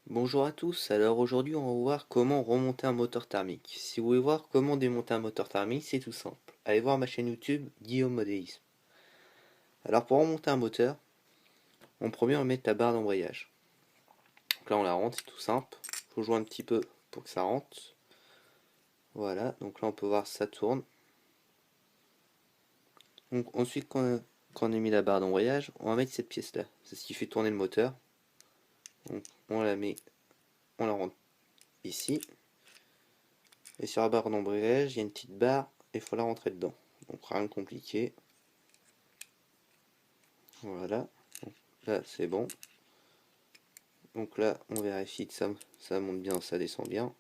Bonjour à tous, alors aujourd'hui on va voir comment remonter un moteur thermique. Si vous voulez voir comment démonter un moteur thermique, c'est tout simple. Allez voir ma chaîne YouTube Guillaume Modélisme. Alors pour remonter un moteur, en premier on va mettre la barre d'embrayage. Donc là on la rentre, c'est tout simple. Faut jouer un petit peu pour que ça rentre. Voilà, donc là on peut voir ça tourne. Donc ensuite quand on a mis la barre d'embrayage, on va mettre cette pièce là. C'est ce qui fait tourner le moteur. Donc on la met, on la rentre ici. Et sur la barre d'embrayage, il y a une petite barre et il faut la rentrer dedans. Donc rien de compliqué. Voilà. Donc là c'est bon. Donc là on vérifie que ça monte bien, ça descend bien.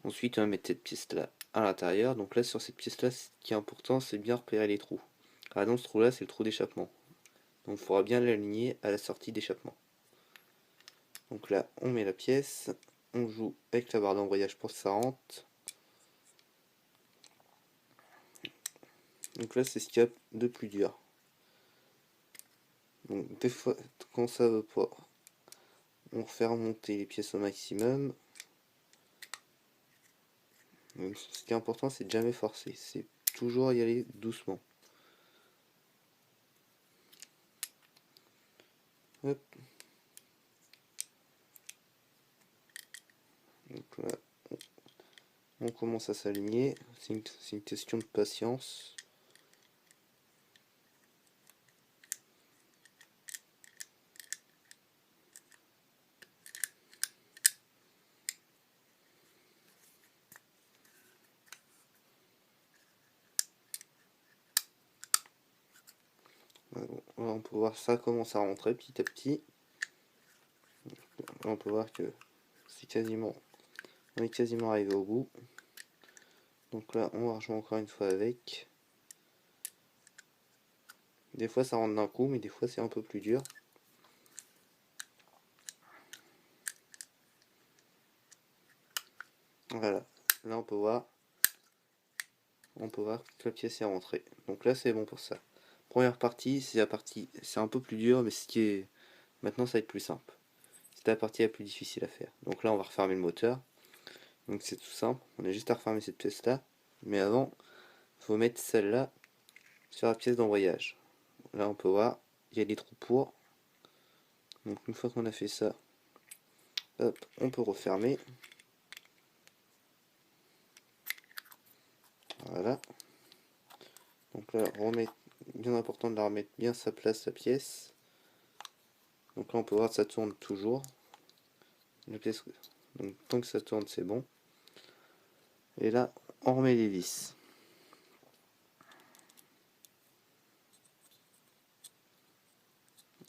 Ensuite on va mettre cette pièce là à l'intérieur. Donc là sur cette pièce là, ce qui est important c'est bien repérer les trous. Ah, dans ce trou là c'est le trou d'échappement. Donc il faudra bien l'aligner à la sortie d'échappement. Donc là on met la pièce. On joue avec la barre d'embrayage pour que ça rentre. Donc là c'est ce qu'il y a de plus dur. Donc des fois quand ça veut pas, on fait remonter les pièces au maximum. Donc, ce qui est important c'est de jamais forcer, c'est toujours y aller doucement. Hop. Donc là on commence à s'aligner, c'est une question de patience. Voilà, bon, là, on peut voir ça commence à rentrer petit à petit. Là, on peut voir que on est quasiment arrivé au bout. Donc là on va rejouer encore une fois avec. Des fois ça rentre d'un coup mais des fois c'est un peu plus dur. Voilà, là on peut voir que la pièce est rentrée. Donc là c'est bon pour ça. Première partie, c'est un peu plus dur mais ce qui est maintenant ça va être plus simple. C'est la partie la plus difficile à faire. Donc là on va refermer le moteur. Donc c'est tout simple, on a juste à refermer cette pièce là. Mais avant, il faut mettre celle-là sur la pièce d'embrayage. Là on peut voir, il y a des trous pour. Donc une fois qu'on a fait ça, hop, on peut refermer. Voilà. Donc là, bien important de la remettre bien à sa place, la pièce. Donc là on peut voir que ça tourne toujours. La pièce, donc tant que ça tourne c'est bon. Et là, on remet les vis.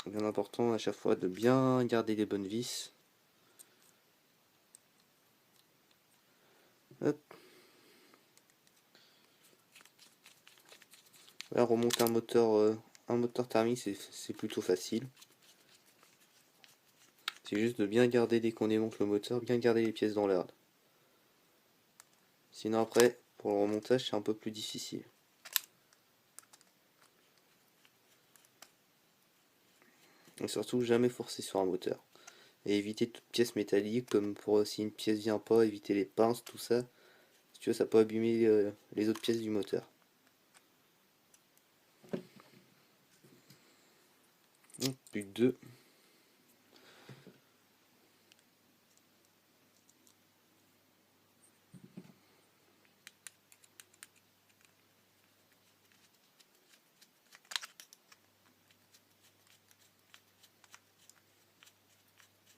Bien important à chaque fois de bien garder les bonnes vis. Hop. Là, remonter un moteur thermique, c'est plutôt facile. C'est juste de bien garder dès qu'on démonte le moteur, bien garder les pièces dans l'ordre. Sinon après, pour le remontage, c'est un peu plus difficile. Et surtout, jamais forcer sur un moteur. Et éviter toute pièce métallique, comme pour si une pièce vient pas, éviter les pinces, tout ça. Si tu veux, ça peut abîmer les autres pièces du moteur. Plus que deux.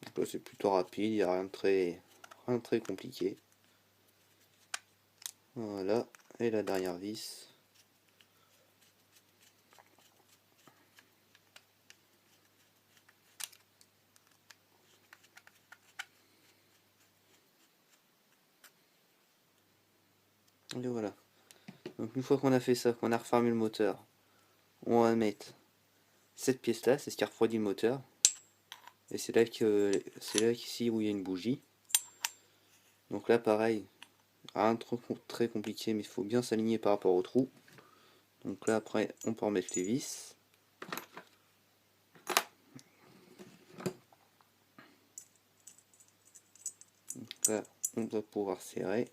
Donc là, c'est plutôt rapide, il n'y a rien de très compliqué. Voilà, et la dernière vis. Et voilà. Donc une fois qu'on a fait ça, qu'on a refermé le moteur, on va mettre cette pièce là, c'est ce qui refroidit le moteur. Et c'est là ici où il y a une bougie. Donc là pareil, rien de très compliqué, mais il faut bien s'aligner par rapport au trou. Donc là après on peut remettre les vis. Là, on doit pouvoir serrer.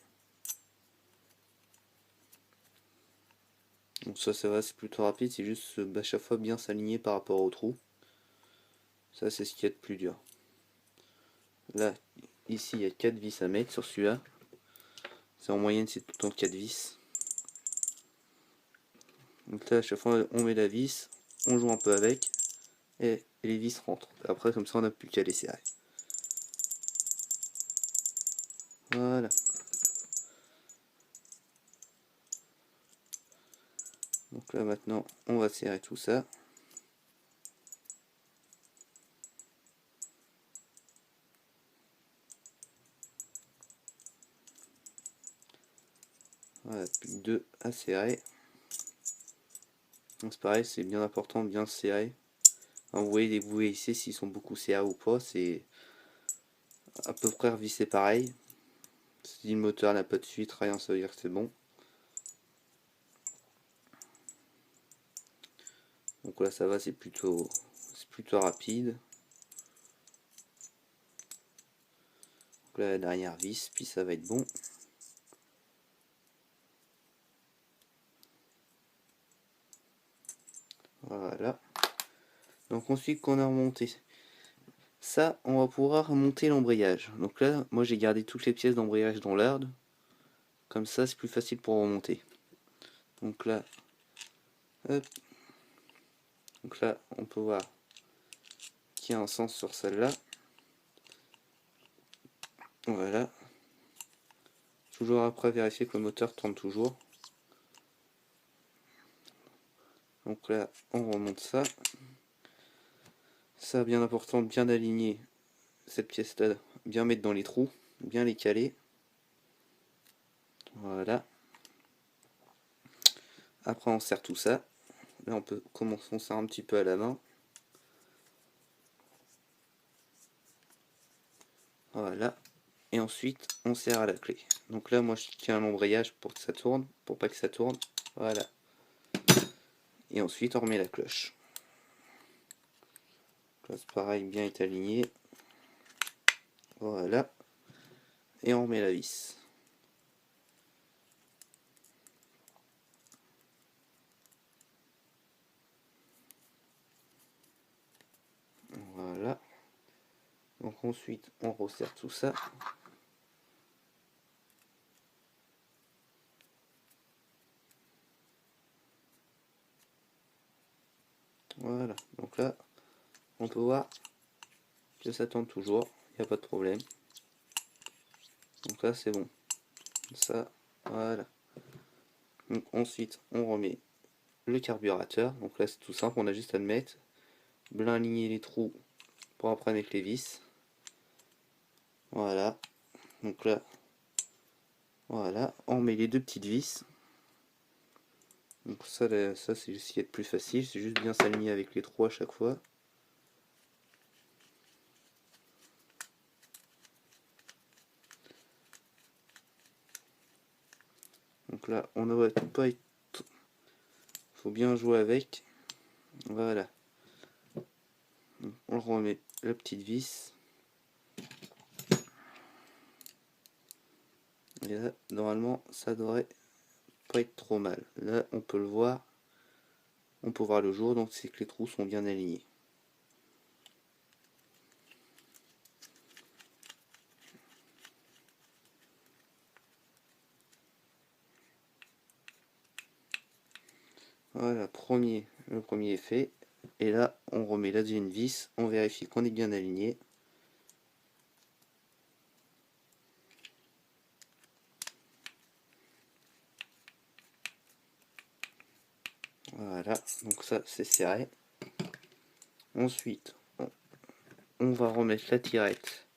Donc ça va, c'est plutôt rapide, c'est juste à chaque fois bien s'aligner par rapport au trou. Ça, c'est ce qui est de plus dur. Là, ici, il y a 4 vis à mettre sur celui-là. C'est en moyenne, c'est tout le temps 4 vis. Donc là, à chaque fois, on met la vis, on joue un peu avec, et les vis rentrent. Après, comme ça, on n'a plus qu'à les serrer. Voilà. Donc là, maintenant, on va serrer tout ça. Voilà, plus que 2 à serrer. Donc c'est pareil, c'est bien important de bien serrer. Vous voyez ici s'ils sont beaucoup serrés ou pas, c'est à peu près revissé pareil. Si le moteur n'a pas de fuite, rien, ça veut dire que c'est bon. Donc là ça va, c'est plutôt rapide. Donc là la dernière vis, puis ça va être bon. Voilà. Donc ensuite qu'on a remonté ça, on va pouvoir remonter l'embrayage. Donc là, moi j'ai gardé toutes les pièces d'embrayage dans l'ordre. Comme ça, c'est plus facile pour remonter. Donc là, hop. Donc là, on peut voir qu'il y a un sens sur celle-là. Voilà. Toujours après vérifier que le moteur tourne toujours. Donc là, on remonte ça. Ça, bien important, bien aligner cette pièce-là, bien mettre dans les trous, bien les caler. Voilà. Après, on serre tout ça. Là, on peut commencer, on serre un petit peu à la main. Voilà. Et ensuite, on serre à la clé. Donc là, moi, je tiens l'embrayage pour que ça tourne, pour pas que ça tourne. Voilà. Et ensuite, on remet la cloche. Là, c'est pareil, bien est aligné. Voilà. Et on remet la vis. Voilà. Donc ensuite, on resserre tout ça. Voilà. Donc là, on peut voir que ça tourne toujours. Il n'y a pas de problème. Donc là, c'est bon. Ça, voilà. Donc ensuite, on remet le carburateur. Donc là, c'est tout simple. On a juste à le mettre. Bien aligner les trous pour après avec les vis. Voilà. Donc là, voilà. On met les deux petites vis. Donc ça c'est ce qui est plus facile. C'est juste bien s'aligner avec les trous à chaque fois. Donc là, on ne va pas être... faut bien jouer avec. Voilà. Donc, on remet la petite vis. Et là, normalement, ça devrait pas être trop mal. Là, on peut le voir. On peut voir le jour, donc c'est que les trous sont bien alignés. Voilà, le premier est fait. Et là, on remet la deuxième vis. On vérifie qu'on est bien aligné. Voilà, donc ça c'est serré. Ensuite, on va remettre la tirette.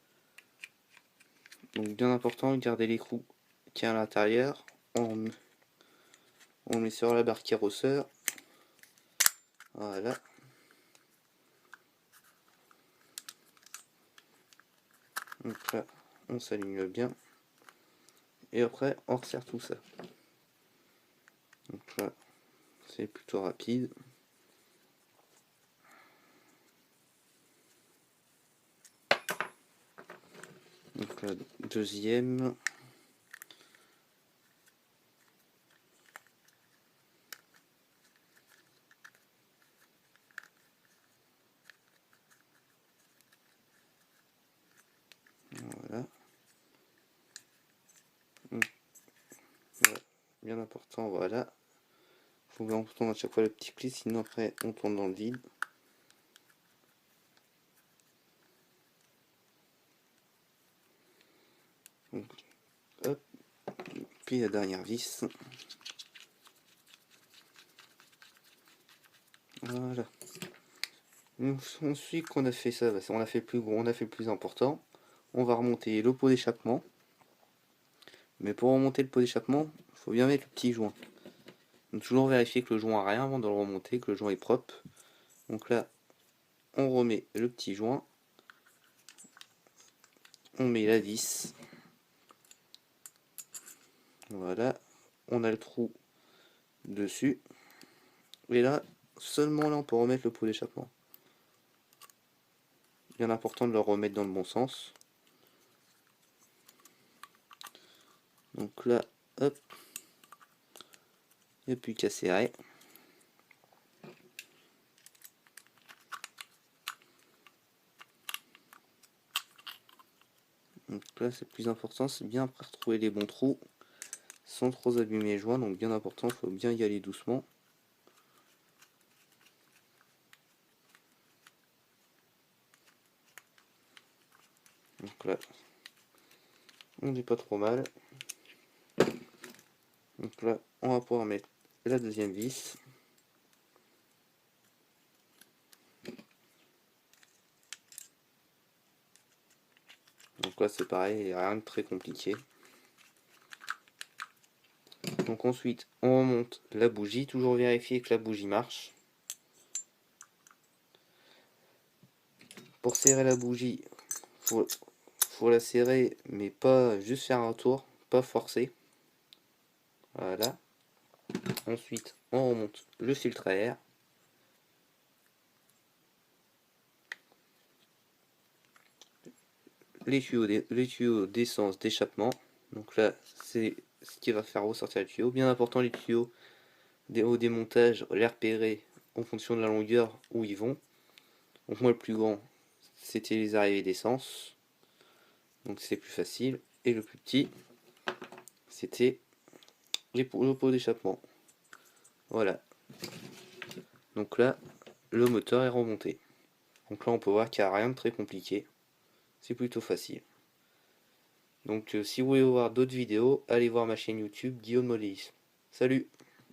Donc bien important, garder l'écrou qui est à l'intérieur. On met sur la barre carrosseur. Voilà. Donc là, on s'aligne bien. Et après, on resserre tout ça. Donc là, c'est plutôt rapide. Donc Donc la deuxième. Voilà. Voilà. Bien important, voilà. Faut bien tourner à chaque fois le petit pli, sinon après on tourne dans le vide. Donc, hop. Puis la dernière vis. Voilà. Ensuite qu'on a fait ça, on a fait le plus gros, on a fait le plus important. On va remonter le pot d'échappement. Mais pour remonter le pot d'échappement, il faut bien mettre le petit joint. Donc toujours vérifier que le joint a rien avant de le remonter, que le joint est propre. Donc là, on remet le petit joint. On met la vis. Voilà. On a le trou dessus. Et là, seulement là, on peut remettre le pot d'échappement. Bien important de le remettre dans le bon sens. Donc là, hop. Il n'y a plus qu'à serrer. Donc là, c'est le plus important, c'est bien après retrouver les bons trous sans trop abîmer les joints. Donc bien important, il faut bien y aller doucement. Donc là, on n'est pas trop mal. Donc là, on va pouvoir mettre la deuxième vis. Donc là, c'est pareil, il n'y a rien de très compliqué. Donc ensuite, on remonte la bougie, toujours vérifier que la bougie marche. Pour serrer la bougie, faut la serrer, mais pas juste faire un tour, pas forcer. Voilà. Ensuite, on remonte le filtre à air. Les tuyaux d'essence d'échappement. Donc là, c'est ce qui va faire ressortir les tuyaux. Bien important, les tuyaux au démontage, les repérer en fonction de la longueur où ils vont. Donc moi, le plus grand, c'était les arrivées d'essence. Donc c'est plus facile. Et le plus petit, c'était le pot d'échappement. Voilà. Donc là, le moteur est remonté. Donc là, on peut voir qu'il n'y a rien de très compliqué. C'est plutôt facile. Donc si vous voulez voir d'autres vidéos, allez voir ma chaîne YouTube Guillaume Moléis. Salut!